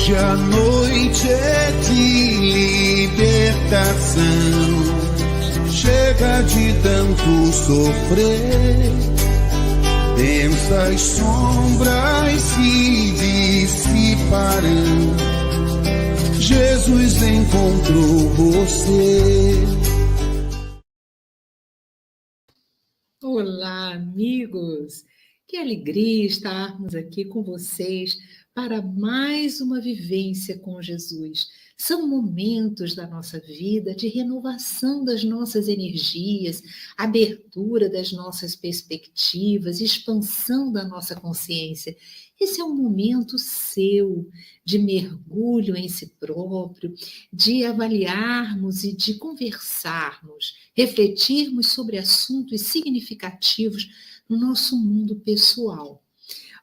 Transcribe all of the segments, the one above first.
Hoje a noite é de libertação. Chega de tanto sofrer. Densas sombras se dissiparão. Jesus encontrou você. Olá, amigos! Que alegria estarmos aqui com vocês para mais uma vivência com Jesus. São momentos da nossa vida de renovação das nossas energias, abertura das nossas perspectivas, expansão da nossa consciência. Esse é um momento seu de mergulho em si próprio, de avaliarmos e de conversarmos, refletirmos sobre assuntos significativos no nosso mundo pessoal.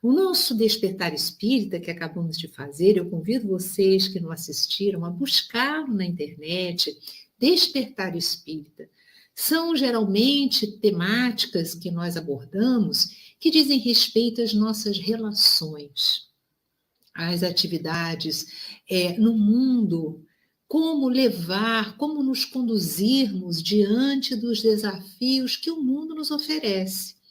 O nosso Despertar Espírita, que acabamos de fazer, eu convido vocês que não assistiram a buscar na internet Despertar Espírita. São geralmente temáticas que nós abordamos que dizem respeito às nossas relações, às atividades no mundo, como levar, como nos conduzirmos diante dos desafios que o mundo nos oferece.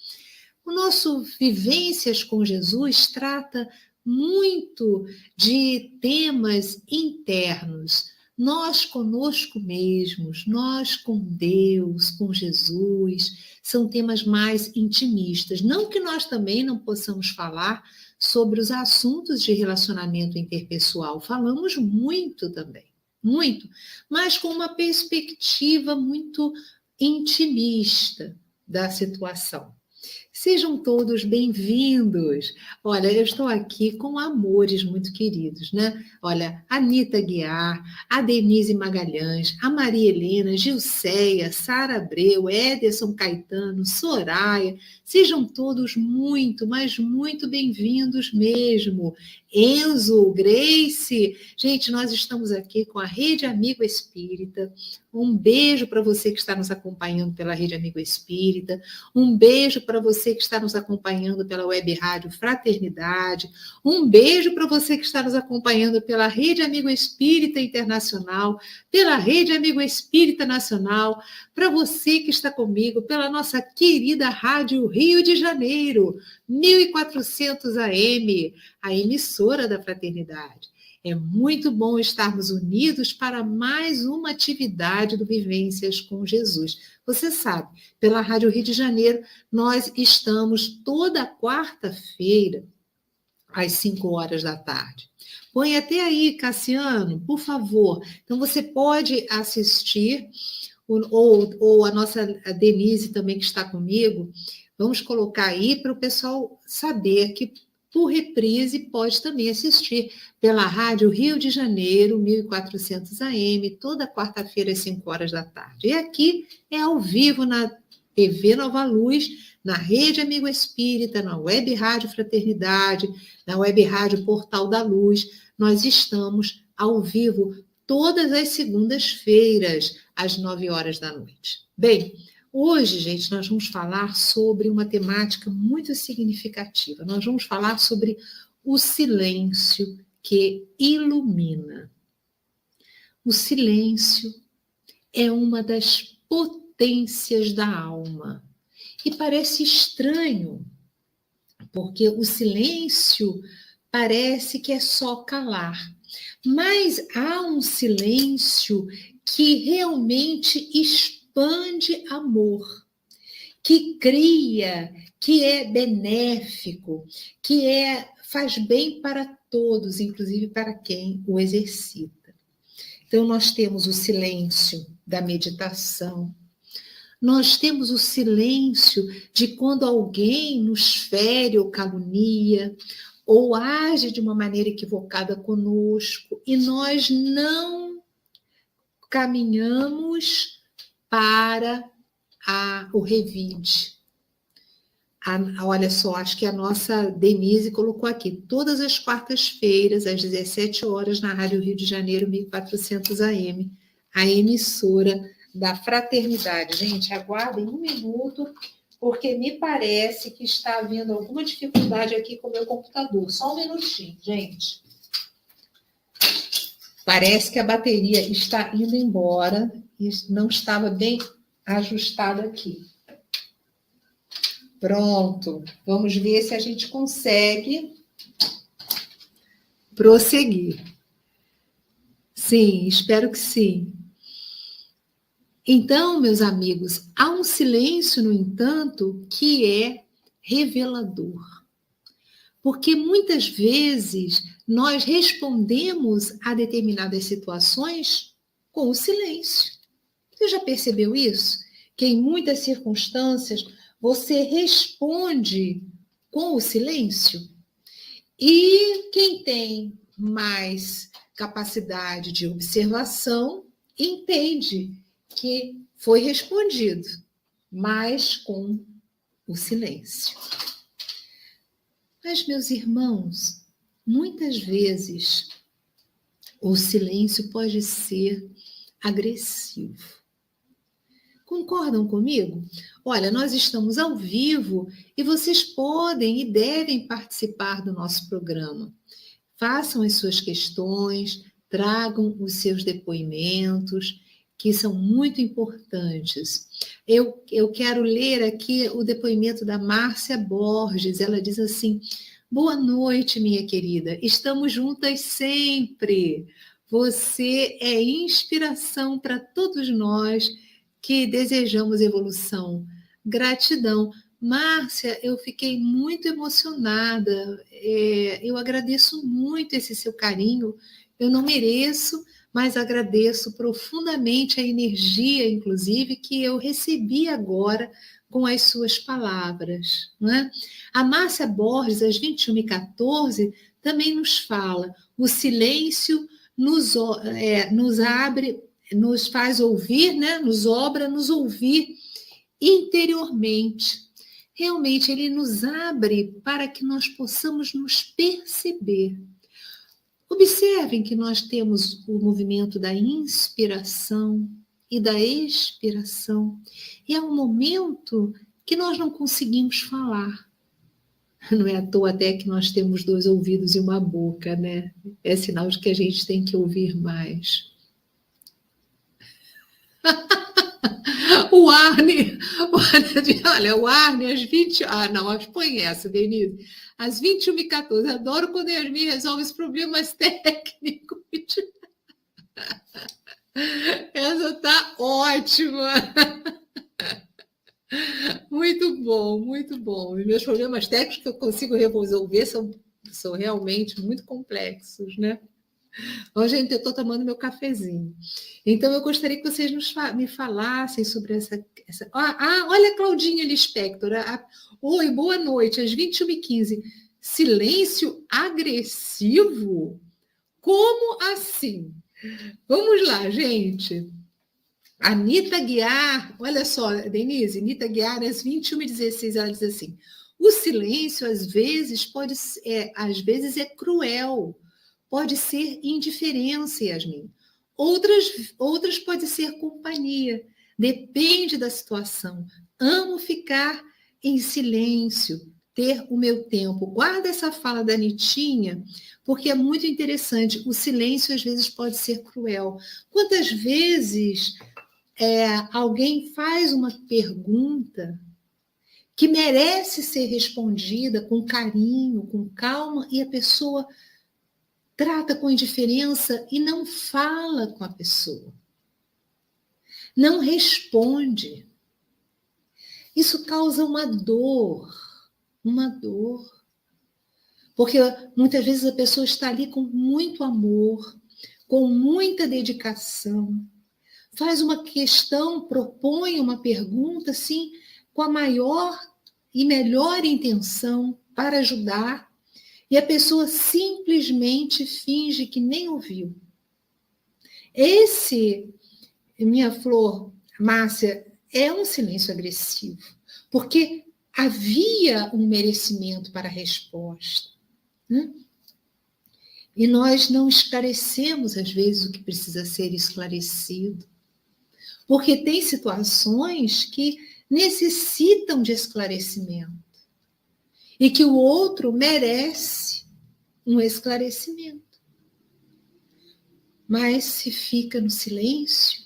O nosso Vivências com Jesus trata muito de temas internos. Nós conosco mesmos, nós com Deus, com Jesus, são temas mais intimistas. Não que nós também não possamos falar sobre os assuntos de relacionamento interpessoal. Falamos muito também, muito, mas com uma perspectiva muito intimista da situação. Sejam todos bem-vindos. Olha, eu estou aqui com amores muito queridos, né? Olha, a Anita Guiar, a Denise Magalhães, a Maria Helena, Gilceia, Sara Abreu, Ederson Caetano, Soraya. Sejam todos muito, mas muito bem-vindos mesmo. Enzo, Grace. Gente, nós estamos aqui com a Rede Amigo Espírita. Um beijo para você que está nos acompanhando pela Rede Amigo Espírita. Um beijo para você que está nos acompanhando pela Web Rádio Fraternidade. Um beijo para você que está nos acompanhando pela Rede Amigo Espírita Internacional, pela Rede Amigo Espírita Nacional, para você que está comigo pela nossa querida Rádio Rio de Janeiro, 1400 AM, a emissora da Fraternidade. É muito bom estarmos unidos para mais uma atividade do Vivências com Jesus. Você sabe, pela Rádio Rio de Janeiro, nós estamos toda quarta-feira, às 5 horas da tarde. Põe até aí, Cassiano, por favor. Então, você pode assistir, ou a nossa a Denise também, que está comigo, vamos colocar aí para o pessoal saber que por reprise, pode também assistir pela Rádio Rio de Janeiro, 1400 AM, toda quarta-feira às 5 horas da tarde. E aqui é ao vivo na TV Nova Luz, na Rede Amigo Espírita, na Web Rádio Fraternidade, na Web Rádio Portal da Luz. Nós estamos ao vivo todas as segundas-feiras, às 9 horas da noite. Bem, hoje, gente, nós vamos falar sobre uma temática muito significativa. Nós vamos falar sobre o silêncio que ilumina. O silêncio é uma das potências da alma. E parece estranho, porque o silêncio parece que é só calar. Mas há um silêncio que realmente expande amor, que cria, que é benéfico, que faz bem para todos, inclusive para quem o exercita. Então, nós temos o silêncio da meditação, nós temos o silêncio de quando alguém nos fere ou calunia, ou age de uma maneira equivocada conosco, e nós não caminhamos para o revide. Olha só, acho que a nossa Denise colocou aqui, todas as quartas-feiras, às 17 horas, na Rádio Rio de Janeiro, 1400 AM, a emissora da Fraternidade. Gente, aguardem um minuto, porque me parece que está havendo alguma dificuldade aqui com o meu computador. Só um minutinho, gente. Parece que a bateria está indo embora e não estava bem ajustada aqui. Pronto. Vamos ver se a gente consegue prosseguir. Sim, espero que sim. Então, meus amigos, há um silêncio, no entanto, que é revelador. Porque muitas vezes nós respondemos a determinadas situações com o silêncio. Você já percebeu isso? Que em muitas circunstâncias você responde com o silêncio? E quem tem mais capacidade de observação entende que foi respondido, mas com o silêncio. Mas, meus irmãos, muitas vezes o silêncio pode ser agressivo. Concordam comigo? Olha, nós estamos ao vivo e vocês podem e devem participar do nosso programa. Façam as suas questões, tragam os seus depoimentos, que são muito importantes. Eu quero ler aqui o depoimento da Márcia Borges. Ela diz assim: boa noite, minha querida. Estamos juntas sempre. Você é inspiração para todos nós que desejamos evolução. Gratidão. Márcia, eu fiquei muito emocionada. Eu agradeço muito esse seu carinho. Eu não mereço, mas agradeço profundamente a energia, inclusive, que eu recebi agora com as suas palavras. Não é? A Márcia Borges, às 21h14, também nos fala: o silêncio nos abre, nos faz ouvir, né? Nos obra, nos ouvir interiormente. Realmente, ele nos abre para que nós possamos nos perceber. Observem que nós temos o movimento da inspiração e da expiração. E é um momento que nós não conseguimos falar. Não é à toa até que nós temos 2 ouvidos e uma boca, né? É sinal de que a gente tem que ouvir mais. O Arne, olha, o Arne, às 20... não, põe essa, Denise. Às 21h14, adoro quando a Yasmin resolve os problemas técnicos. Essa tá ótima. Muito bom, muito bom. Os meus problemas técnicos que eu consigo resolver são realmente muito complexos, né? Bom, gente, eu estou tomando meu cafezinho. Então, eu gostaria que vocês me falassem sobre essa... olha a Claudinha Lispector. Oi, boa noite, às 21h15. Silêncio agressivo? Como assim? Vamos lá, gente. Anitta Guiar, olha só, Denise, Anitta Guiar, às 21h16, ela diz assim: o silêncio, às vezes é cruel. Pode ser indiferença, Yasmin. Outras pode ser companhia. Depende da situação. Amo ficar em silêncio, ter o meu tempo. Guarda essa fala da Anitinha, porque é muito interessante. O silêncio, às vezes, pode ser cruel. Quantas vezes alguém faz uma pergunta que merece ser respondida com carinho, com calma, e a pessoa trata com indiferença e não fala com a pessoa. Não responde. Isso causa uma dor. Porque muitas vezes a pessoa está ali com muito amor, com muita dedicação, faz uma questão, propõe uma pergunta, assim, com a maior e melhor intenção para ajudar, e a pessoa simplesmente finge que nem ouviu. Esse, minha flor, Márcia, é um silêncio agressivo, porque havia um merecimento para a resposta. E nós não esclarecemos, às vezes, o que precisa ser esclarecido, porque tem situações que necessitam de esclarecimento e que o outro merece um esclarecimento. Mas se fica no silêncio,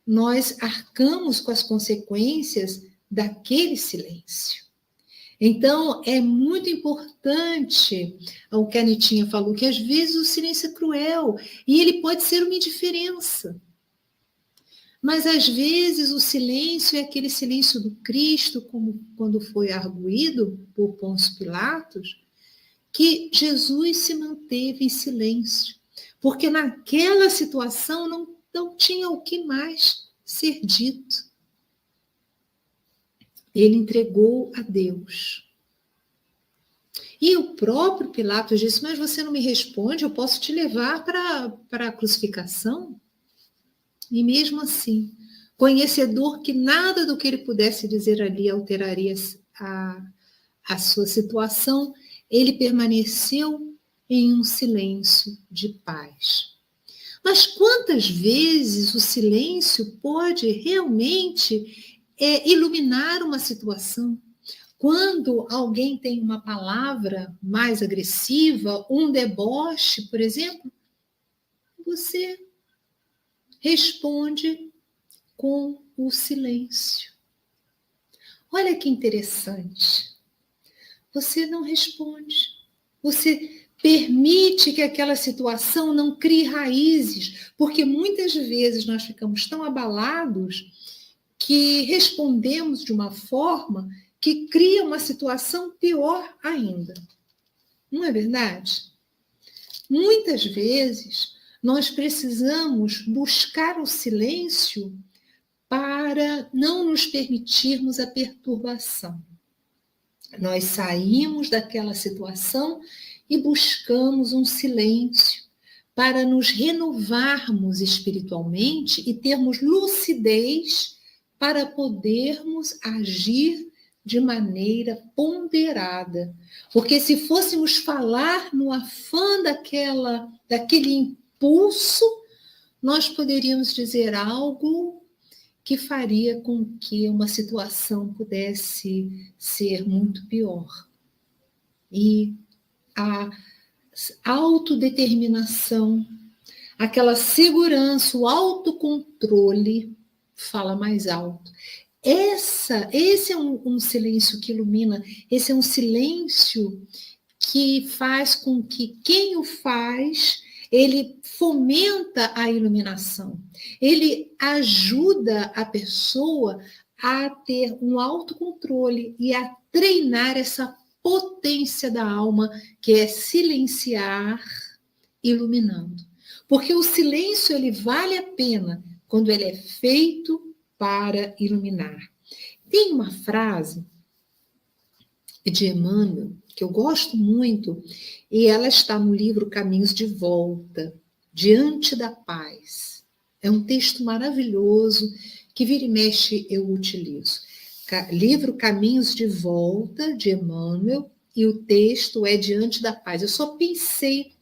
nós arcamos com as consequências daquele silêncio. Então, é muito importante o que a Nitinha falou, que às vezes o silêncio é cruel e ele pode ser uma indiferença. Mas às vezes o silêncio é aquele silêncio do Cristo, como quando foi arguído por Pôncio Pilatos, que Jesus se manteve em silêncio, porque naquela situação não tinha o que mais ser dito. Ele entregou a Deus. E o próprio Pilatos disse, mas você não me responde, eu posso te levar para a crucificação? E mesmo assim, conhecedor que nada do que ele pudesse dizer ali alteraria a sua situação, ele permaneceu em um silêncio de paz. Mas quantas vezes o silêncio pode realmente iluminar uma situação? Quando alguém tem uma palavra mais agressiva, um deboche, por exemplo, você responde com o silêncio. Olha que interessante. Você não responde. Você permite que aquela situação não crie raízes, porque muitas vezes nós ficamos tão abalados que respondemos de uma forma que cria uma situação pior ainda. Não é verdade? Muitas vezes nós precisamos buscar o silêncio para não nos permitirmos a perturbação. Nós saímos daquela situação e buscamos um silêncio para nos renovarmos espiritualmente e termos lucidez para podermos agir de maneira ponderada. Porque se fôssemos falar no afã daquele impulso, nós poderíamos dizer algo que faria com que uma situação pudesse ser muito pior. E a autodeterminação, aquela segurança, o autocontrole fala mais alto. Esse é um silêncio que ilumina, esse é um silêncio que faz com que quem o faz, ele fomenta a iluminação, ele ajuda a pessoa a ter um autocontrole e a treinar essa potência da alma, que é silenciar, iluminando. Porque o silêncio, ele vale a pena quando ele é feito para iluminar. Tem uma frase de Emmanuel que eu gosto muito, e ela está no livro Caminhos de Volta, Diante da Paz. É um texto maravilhoso que vira e mexe eu utilizo. Livro Caminhos de Volta, de Emmanuel, e o texto é Diante da Paz. Eu só pensei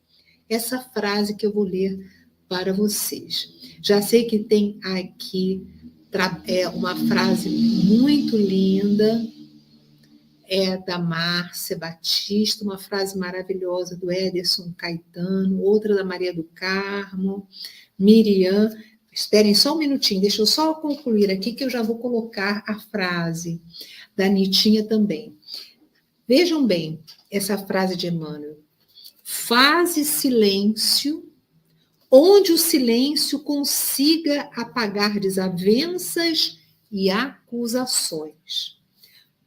essa frase que eu vou ler para vocês. Já sei que tem aqui uma frase muito linda, da Márcia Batista, uma frase maravilhosa do Ederson Caetano, outra da Maria do Carmo, Miriam. Esperem só um minutinho, deixa eu só concluir aqui que eu já vou colocar a frase da Nitinha também. Vejam bem essa frase de Emmanuel. Faze silêncio, onde o silêncio consiga apagar desavenças e acusações.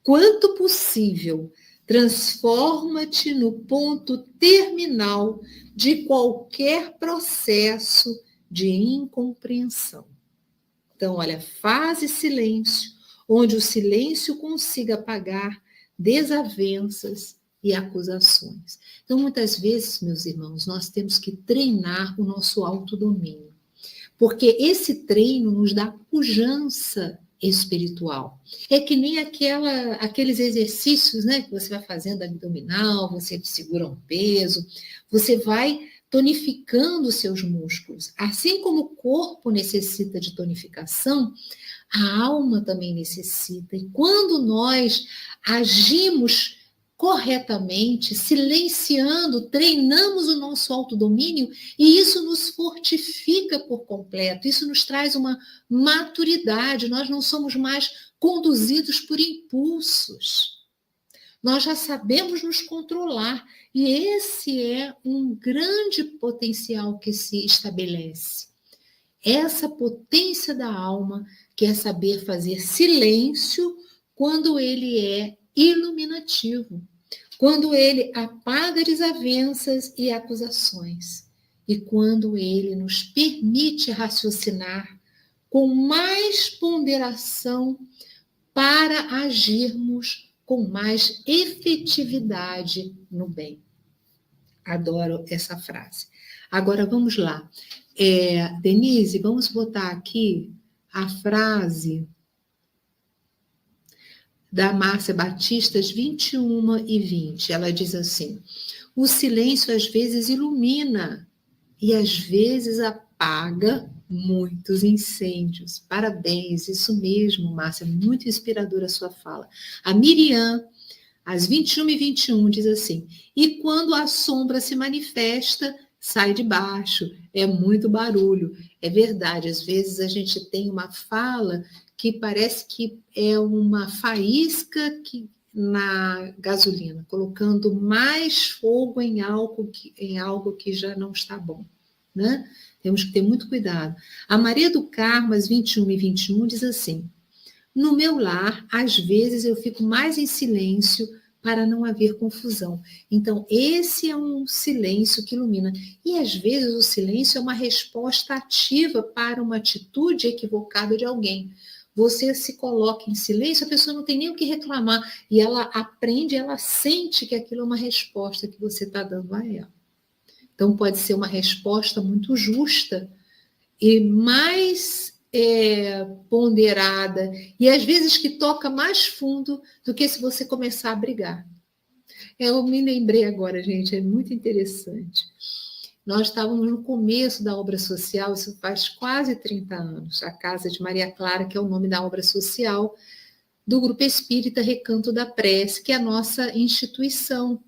Quanto possível, transforma-te no ponto terminal de qualquer processo de incompreensão. Então, olha, faze silêncio, onde o silêncio consiga apagar desavenças e acusações. Então, muitas vezes, meus irmãos, nós temos que treinar o nosso autodomínio, porque esse treino nos dá pujança espiritual. É que nem aqueles exercícios, né, que você vai fazendo abdominal, você segura um peso, você vai tonificando os seus músculos. Assim como o corpo necessita de tonificação, a alma também necessita. E quando nós agimos corretamente, silenciando, treinamos o nosso autodomínio e isso nos fortifica por completo, isso nos traz uma maturidade, nós não somos mais conduzidos por impulsos. Nós já sabemos nos controlar e esse é um grande potencial que se estabelece. Essa potência da alma, que é saber fazer silêncio quando ele é iluminativo, quando ele apaga desavenças e acusações, e quando ele nos permite raciocinar com mais ponderação para agirmos com mais efetividade no bem. Adoro essa frase. Agora vamos lá. Denise, vamos botar aqui a frase da Márcia Batistas, 21 e 20. Ela diz assim: o silêncio às vezes ilumina e às vezes apaga muitos incêndios. Parabéns, isso mesmo, Márcia, muito inspiradora a sua fala. A Miriam, às 21 e 21, diz assim: e quando a sombra se manifesta, sai de baixo, é muito barulho. É verdade, às vezes a gente tem uma fala que parece que é uma faísca na gasolina, colocando mais fogo em algo que já não está bom, né? Temos que ter muito cuidado. A Maria do Carmo, às 21 e 21, diz assim: no meu lar, às vezes eu fico mais em silêncio para não haver confusão. Então, esse é um silêncio que ilumina. E, às vezes, o silêncio é uma resposta ativa para uma atitude equivocada de alguém. Você se coloca em silêncio, a pessoa não tem nem o que reclamar. E ela aprende, ela sente que aquilo é uma resposta que você está dando a ela. Então, pode ser uma resposta muito justa e mais ponderada, e às vezes que toca mais fundo do que se você começar a brigar. Eu me lembrei agora, gente, é muito interessante. Nós estávamos no começo da obra social, isso faz quase 30 anos, a Casa de Maria Clara, que é o nome da obra social do Grupo Espírita Recanto da Prece, que é a nossa instituição.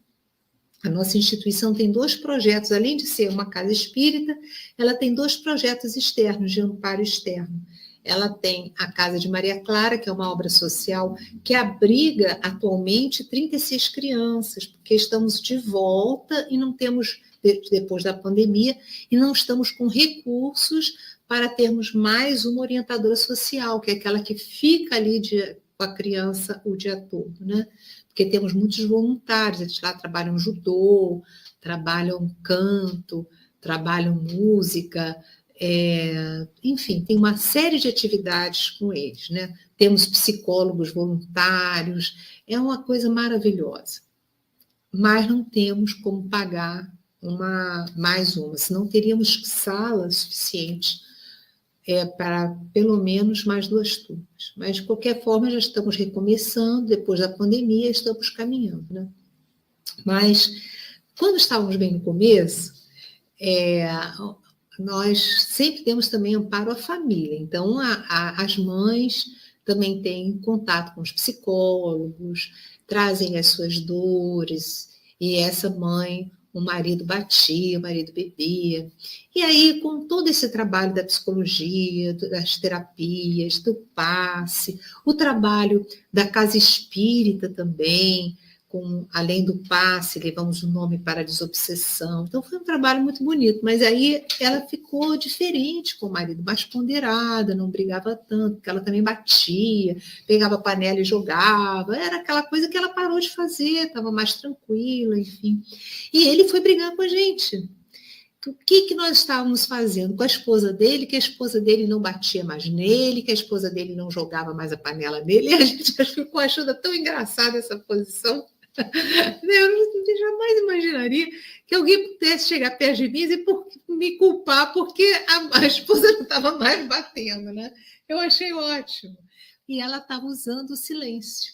A nossa instituição tem 2 projetos, além de ser uma casa espírita, ela tem 2 projetos externos, de amparo externo. Ela tem a Casa de Maria Clara, que é uma obra social que abriga atualmente 36 crianças, porque estamos de volta e não temos, depois da pandemia, e não estamos com recursos para termos mais uma orientadora social, que é aquela que fica ali com a criança o dia todo, né? Porque temos muitos voluntários, eles lá trabalham judô, trabalham canto, trabalham música, enfim, tem uma série de atividades com eles, né? Temos psicólogos voluntários, é uma coisa maravilhosa. Mas não temos como pagar mais uma, senão teríamos sala suficiente para pelo menos mais 2 turmas. Mas, de qualquer forma, já estamos recomeçando, depois da pandemia, estamos caminhando, né? Mas, quando estávamos bem no começo, nós sempre temos também amparo à família. Então, as mães também têm contato com os psicólogos, trazem as suas dores, e essa mãe, o marido batia, o marido bebia. E aí, com todo esse trabalho da psicologia, das terapias, do passe, o trabalho da casa espírita também, além do passe, levamos o nome para a desobsessão. Então, foi um trabalho muito bonito, mas aí ela ficou diferente com o marido, mais ponderada, não brigava tanto, porque ela também batia, pegava a panela e jogava, era aquela coisa que ela parou de fazer, estava mais tranquila, enfim. E ele foi brigar com a gente. O que nós estávamos fazendo com a esposa dele, que a esposa dele não batia mais nele, que a esposa dele não jogava mais a panela nele, e a gente ficou achando tão engraçada essa posição. Eu jamais imaginaria que alguém pudesse chegar perto de mim e me culpar porque a esposa não estava mais batendo, né? Eu achei ótimo. E ela estava usando o silêncio.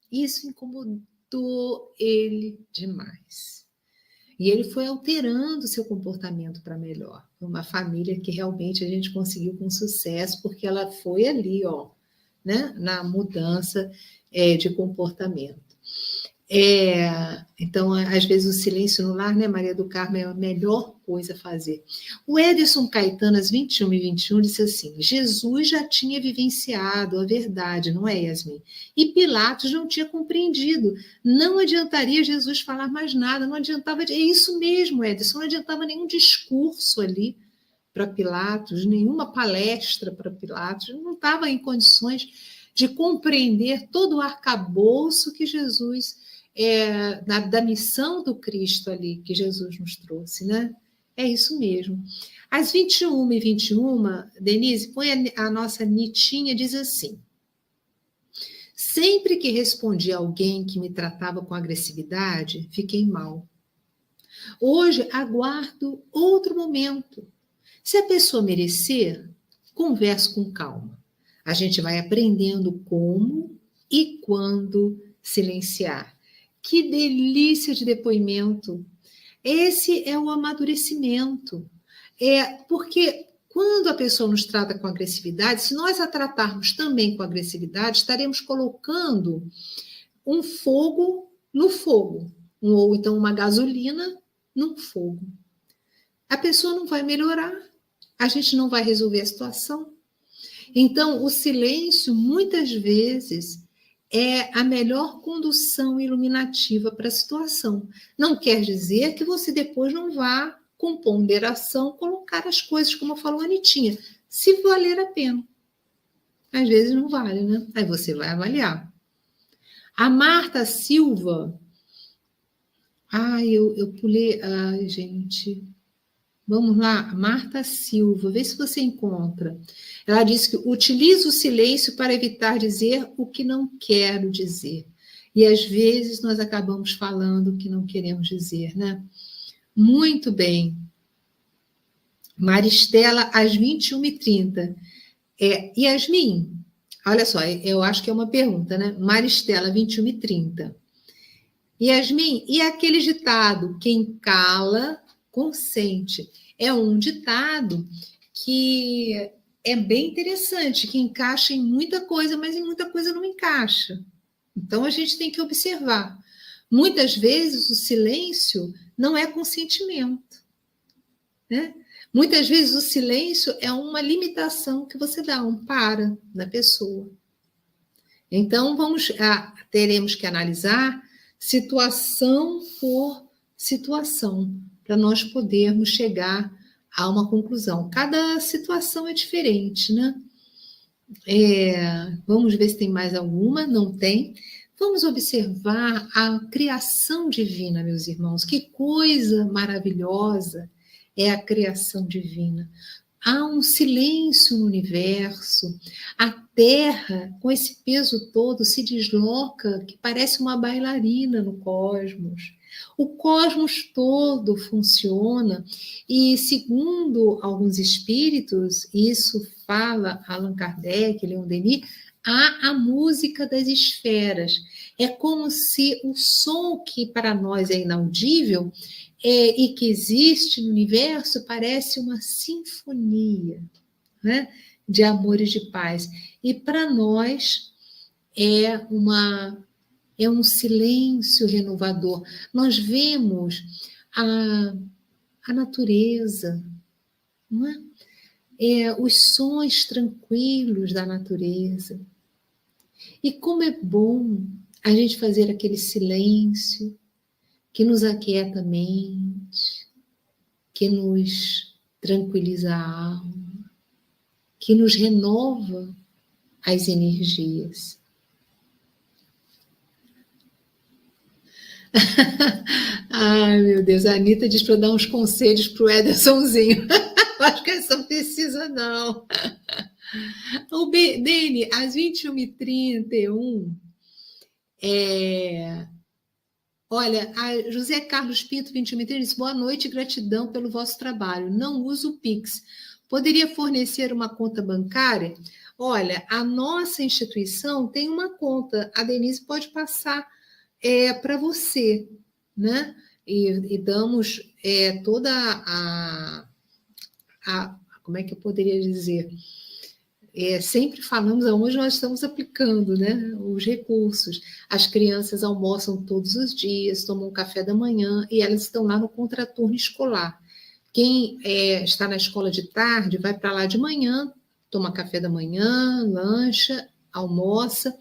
Isso incomodou ele demais. E ele foi alterando seu comportamento para melhor. Uma família que realmente a gente conseguiu com sucesso, porque ela foi ali, né, na mudança de comportamento. Então, às vezes, o silêncio no lar, né, Maria do Carmo, é a melhor coisa a fazer. O Ederson Caetano, às 21h21, disse assim: Jesus já tinha vivenciado a verdade, não é, Yasmin? E Pilatos não tinha compreendido. Não adiantaria Jesus falar mais nada, não adiantava. É isso mesmo, Ederson, não adiantava nenhum discurso ali para Pilatos, nenhuma palestra para Pilatos, não estava em condições de compreender todo o arcabouço que Jesus, da missão do Cristo ali, que Jesus nos trouxe, né? É isso mesmo. Às 21h21, Denise, põe a nossa Nitinha, diz assim: sempre que respondi a alguém que me tratava com agressividade, fiquei mal. Hoje aguardo outro momento. Se a pessoa merecer, converso com calma. A gente vai aprendendo como e quando silenciar. Que delícia de depoimento! Esse é o amadurecimento. Porque quando a pessoa nos trata com agressividade, se nós a tratarmos também com agressividade, estaremos colocando um fogo no fogo, ou então uma gasolina no fogo. A pessoa não vai melhorar, a gente não vai resolver a situação. Então, o silêncio, muitas vezes, é a melhor condução iluminativa para a situação. Não quer dizer que você depois não vá, com ponderação, colocar as coisas, como falou a Anitinha, se valer a pena. Às vezes não vale, né? Aí você vai avaliar. A Marta Silva... eu pulei... Ai, gente... Vamos lá, Marta Silva, vê se você encontra. Ela disse que utiliza o silêncio para evitar dizer o que não quero dizer. E às vezes nós acabamos falando o que não queremos dizer, né? Muito bem. Maristela, às 21h30. Yasmin, olha só, eu acho que é uma pergunta, né? Maristela, 21h30. Yasmin, e aquele ditado, quem cala... consciente. É um ditado que é bem interessante, que encaixa em muita coisa, mas em muita coisa não encaixa. Então, a gente tem que observar. Muitas vezes, o silêncio não é consentimento, né? Muitas vezes, o silêncio é uma limitação que você dá, um para na pessoa. Então, teremos que analisar situação por situação, para nós podermos chegar a uma conclusão. Cada situação é diferente, né? Vamos ver se tem mais alguma. Não tem. Vamos observar a criação divina, meus irmãos. Que coisa maravilhosa é a criação divina. Há um silêncio no universo. A Terra, com esse peso todo, se desloca, que parece uma bailarina no cosmos. O cosmos todo funciona e, segundo alguns espíritos, isso fala Allan Kardec, Leon Denis, há a música das esferas. É como se o som que para nós é inaudível e que existe no universo parece uma sinfonia, né, de amor e de paz. E para nós é um silêncio renovador. Nós vemos a natureza, não é? Os sons tranquilos da natureza. E como é bom a gente fazer aquele silêncio que nos aquieta a mente, que nos tranquiliza a alma, que nos renova as energias. Ai, meu Deus, a Anitta diz para dar uns conselhos para o Edersonzinho. Acho que essa não precisa, não. O Dene, às 21h31, olha, a José Carlos Pinto, 21h30, diz: boa noite, gratidão pelo vosso trabalho. Não uso o Pix. Poderia fornecer uma conta bancária? Olha, a nossa instituição tem uma conta. A Denise pode passar para você, né? E damos toda como é que eu poderia dizer? sempre falamos aonde nós estamos aplicando, né, os recursos. As crianças almoçam todos os dias, tomam café da manhã e elas estão lá no contraturno escolar. Quem está na escola de tarde vai para lá de manhã, toma café da manhã, lancha, almoça.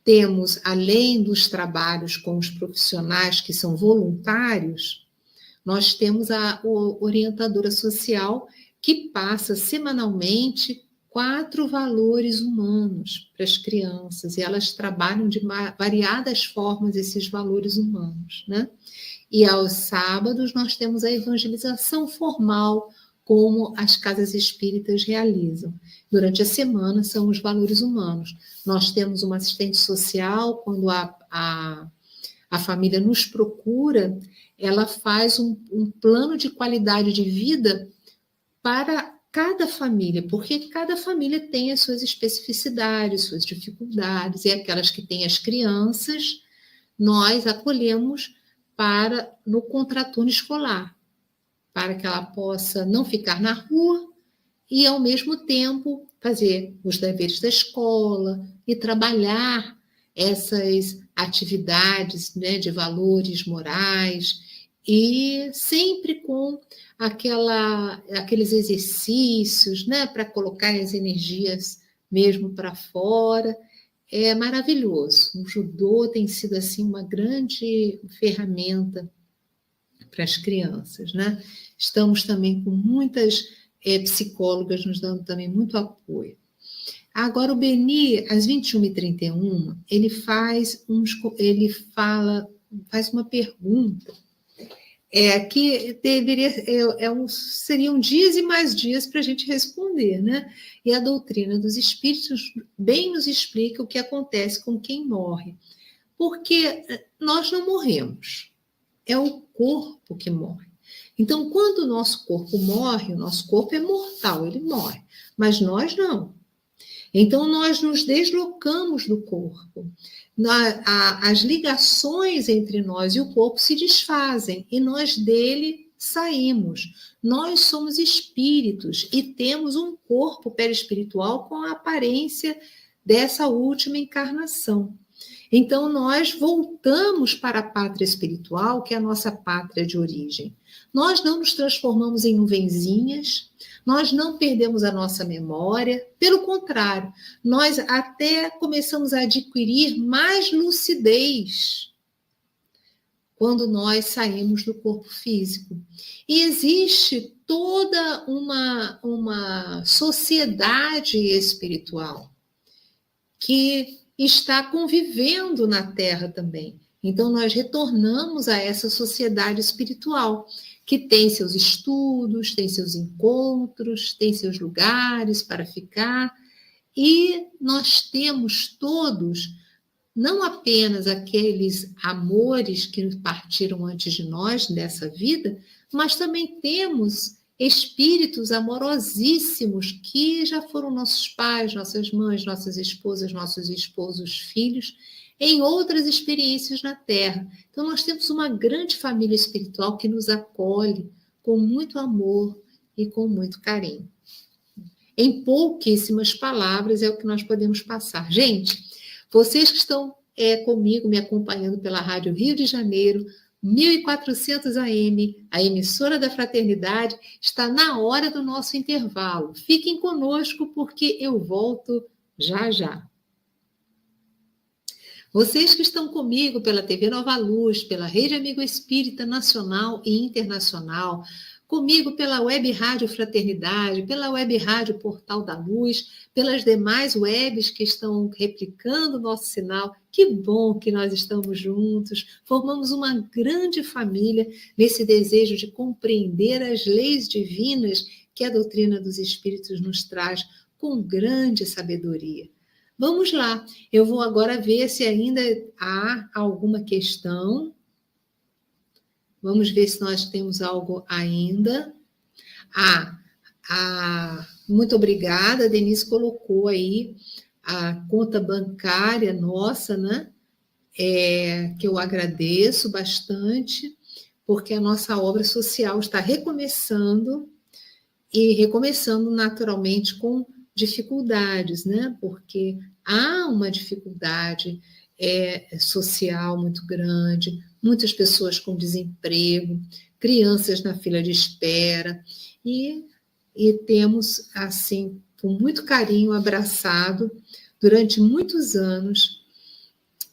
Temos, além dos trabalhos com os profissionais que são voluntários, nós temos a orientadora social que passa semanalmente 4 valores humanos para as crianças, e elas trabalham de variadas formas esses valores humanos, né? E aos sábados nós temos a evangelização formal, como as casas espíritas realizam. Durante a semana são os valores humanos. Nós temos uma assistente social, quando a família nos procura, ela faz um plano de qualidade de vida para cada família, porque cada família tem as suas especificidades, suas dificuldades, e aquelas que têm as crianças, nós acolhemos no contraturno escolar, para que ela possa não ficar na rua e, ao mesmo tempo, fazer os deveres da escola e trabalhar essas atividades, né, de valores morais, e sempre com aqueles exercícios, né, para colocar as energias mesmo para fora. É maravilhoso. O judô tem sido assim uma grande ferramenta para as crianças, né? Estamos também com muitas psicólogas nos dando também muito apoio. Agora, o Beni, às 21h31, ele faz uma pergunta que seriam dias e mais dias para a gente responder, né? E a doutrina dos espíritos bem nos explica o que acontece com quem morre. Porque nós não morremos, é o corpo que morre. Então, quando o nosso corpo morre, o nosso corpo é mortal, ele morre, mas nós não. Então, nós nos deslocamos do corpo. As ligações entre nós e o corpo se desfazem e nós dele saímos. Nós somos espíritos e temos um corpo perispiritual com a aparência dessa última encarnação. Então, nós voltamos para a pátria espiritual, que é a nossa pátria de origem. Nós não nos transformamos em nuvenzinhas, nós não perdemos a nossa memória, pelo contrário, nós até começamos a adquirir mais lucidez quando nós saímos do corpo físico. E existe toda uma sociedade espiritual que está convivendo na Terra também. Então, nós retornamos a essa sociedade espiritual, que tem seus estudos, tem seus encontros, tem seus lugares para ficar, e nós temos todos, não apenas aqueles amores que partiram antes de nós nessa vida, mas também temos espíritos amorosíssimos que já foram nossos pais, nossas mães, nossas esposas, nossos esposos, filhos, em outras experiências na Terra. Então, nós temos uma grande família espiritual que nos acolhe com muito amor e com muito carinho. Em pouquíssimas palavras é o que nós podemos passar. Gente, vocês que estão comigo, me acompanhando pela Rádio Rio de Janeiro, 1400 AM, a emissora da Fraternidade, está na hora do nosso intervalo. Fiquem conosco porque eu volto já já. Vocês que estão comigo pela TV Nova Luz, pela Rede Amigo Espírita Nacional e Internacional, comigo pela Web Rádio Fraternidade, pela Web Rádio Portal da Luz, pelas demais webs que estão replicando o nosso sinal. Que bom que nós estamos juntos, formamos uma grande família nesse desejo de compreender as leis divinas que a doutrina dos Espíritos nos traz com grande sabedoria. Vamos lá, eu vou agora ver se ainda há alguma questão. Vamos ver se nós temos algo ainda. Muito obrigada, a Denise colocou aí a conta bancária nossa, né? Que eu agradeço bastante, porque a nossa obra social está recomeçando, e recomeçando naturalmente com dificuldades, né? Porque há uma dificuldade social muito grande, muitas pessoas com desemprego, crianças na fila de espera, e, e temos, assim, com muito carinho, abraçado durante muitos anos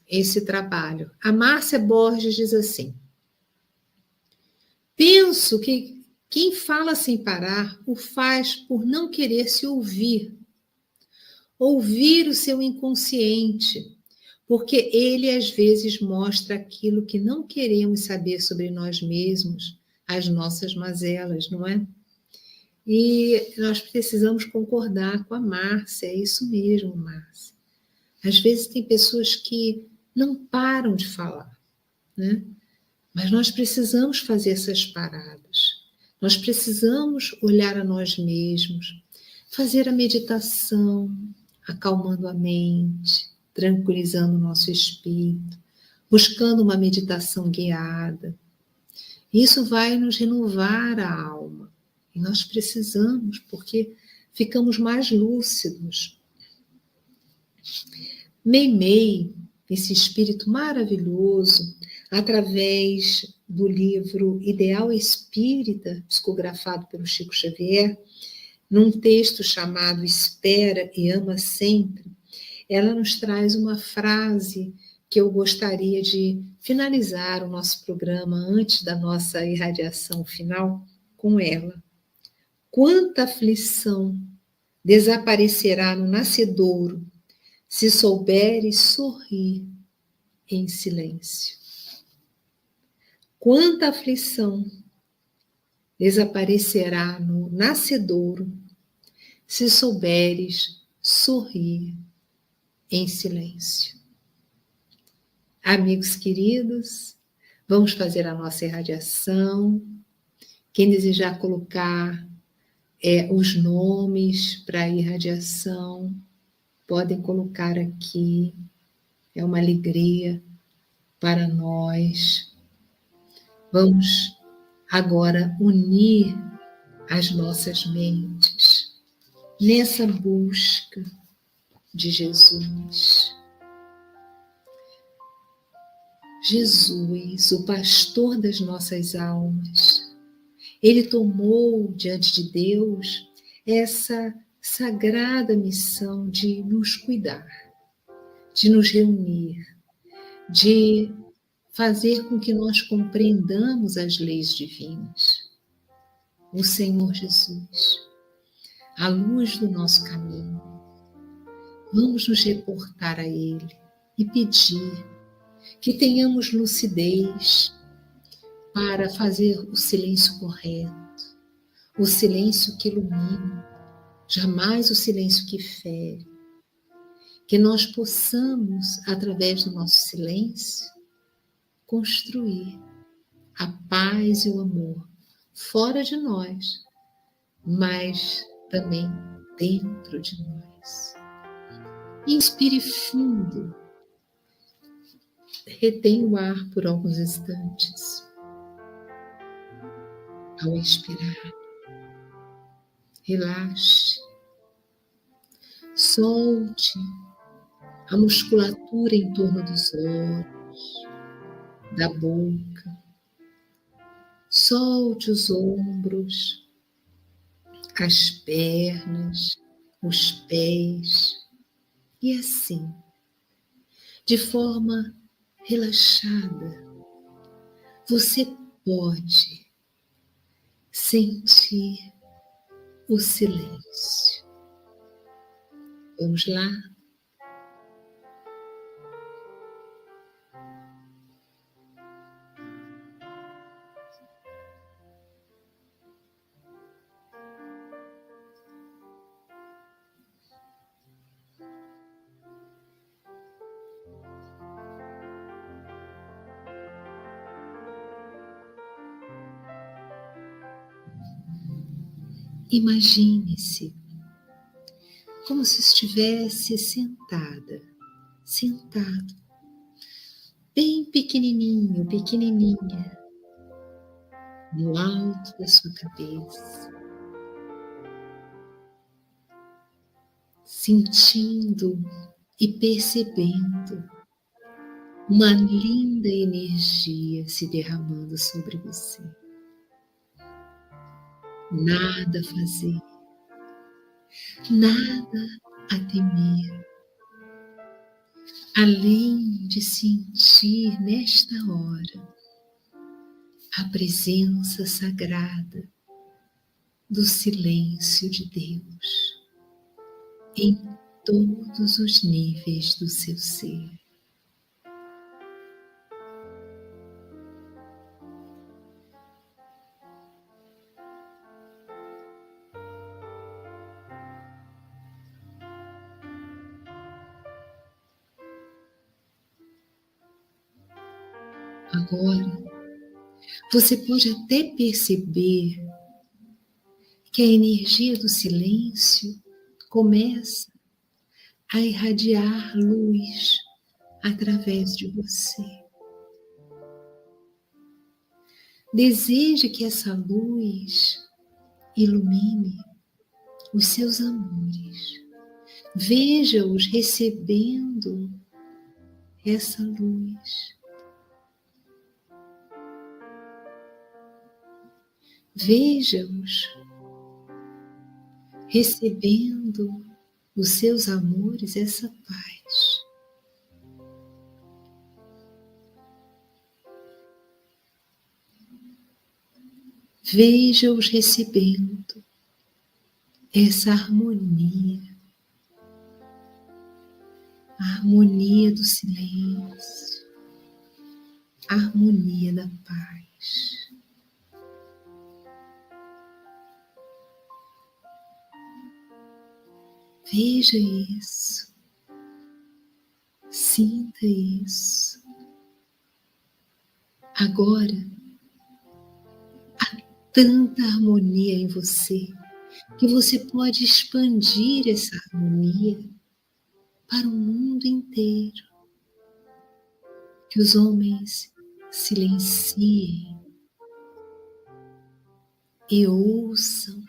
esse trabalho. A Márcia Borges diz assim: penso que quem fala sem parar o faz por não querer se ouvir o seu inconsciente, porque ele às vezes mostra aquilo que não queremos saber sobre nós mesmos, as nossas mazelas, não é? E nós precisamos concordar com a Márcia, é isso mesmo, Márcia. Às vezes tem pessoas que não param de falar, né? Mas nós precisamos fazer essas paradas. Nós precisamos olhar a nós mesmos, fazer a meditação, acalmando a mente, tranquilizando o nosso espírito, buscando uma meditação guiada. Isso vai nos renovar a alma. E nós precisamos, porque ficamos mais lúcidos. Meimei, esse espírito maravilhoso, através do livro Ideal Espírita, psicografado pelo Chico Xavier, num texto chamado Espera e Ama Sempre, ela nos traz uma frase que eu gostaria de finalizar o nosso programa antes da nossa irradiação final com ela. Quanta aflição desaparecerá no nascedouro se souberes sorrir em silêncio. Quanta aflição desaparecerá no nascedouro se souberes sorrir em silêncio. Amigos queridos, vamos fazer a nossa irradiação. Quem desejar colocar os nomes para a irradiação, podem colocar aqui. É uma alegria para nós. Vamos agora unir as nossas mentes nessa busca de Jesus. Jesus, o pastor das nossas almas, ele tomou diante de Deus essa sagrada missão de nos cuidar, de nos reunir, de fazer com que nós compreendamos as leis divinas. O Senhor Jesus, a luz do nosso caminho. Vamos nos reportar a Ele e pedir que tenhamos lucidez para fazer o silêncio correto, o silêncio que ilumina, jamais o silêncio que fere. Que nós possamos, através do nosso silêncio, construir a paz e o amor fora de nós, mas também dentro de nós. Inspire fundo, retém o ar por alguns instantes. Ao expirar, relaxe, solte a musculatura em torno dos olhos, da boca, solte os ombros, as pernas, os pés, e assim, de forma relaxada, você pode sentir o silêncio. Vamos lá? Imagine-se como se estivesse sentada, sentado, bem pequenininho, pequenininha, no alto da sua cabeça. sentindo e percebendo uma linda energia se derramando sobre você. Nada a fazer, nada a temer, além de sentir nesta hora a presença sagrada do silêncio de Deus em todos os níveis do seu ser. Agora, você pode até perceber que a energia do silêncio começa a irradiar luz através de você. Deseje que essa luz ilumine os seus amores. Veja-os recebendo essa luz. Veja-os recebendo os seus amores, essa paz. Veja-os recebendo essa harmonia, a harmonia do silêncio, a harmonia da paz. Veja isso, sinta isso. Agora, há tanta harmonia em você que você pode expandir essa harmonia para o mundo inteiro. Que os homens silenciem e ouçam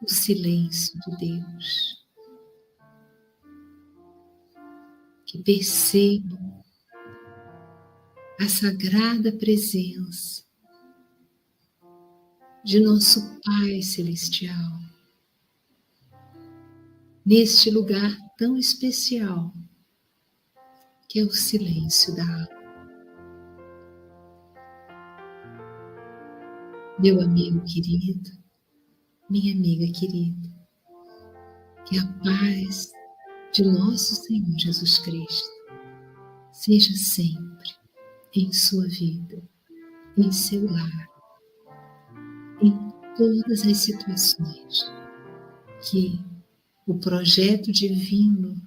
o silêncio de Deus, que percebam a sagrada presença de nosso Pai Celestial, neste lugar tão especial que é o silêncio da alma. Meu amigo querido, minha amiga querida, que a paz de nosso Senhor Jesus Cristo seja sempre em sua vida, em seu lar, em todas as situações que o projeto divino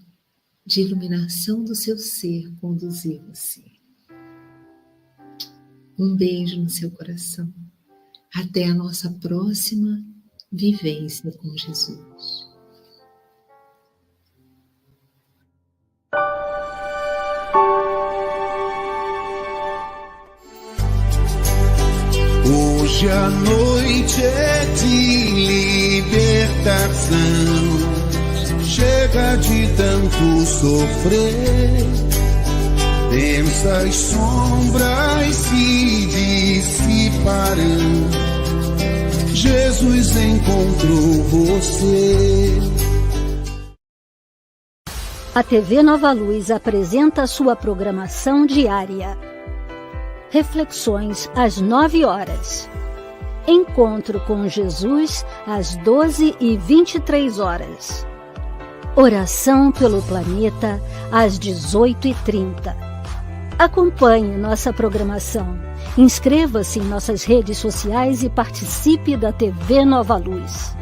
de iluminação do seu ser conduziu você. Um beijo no seu coração. Até a nossa próxima vivência com Jesus. Hoje a noite é de libertação. Chega de tanto sofrer. Densas sombras se dissiparão. Jesus encontrou você. A TV Nova Luz apresenta sua programação diária. Reflexões às 9 horas. Encontro com Jesus às 12h23. Oração pelo planeta às 18h30. Acompanhe nossa programação. Inscreva-se em nossas redes sociais e participe da TV Nova Luz.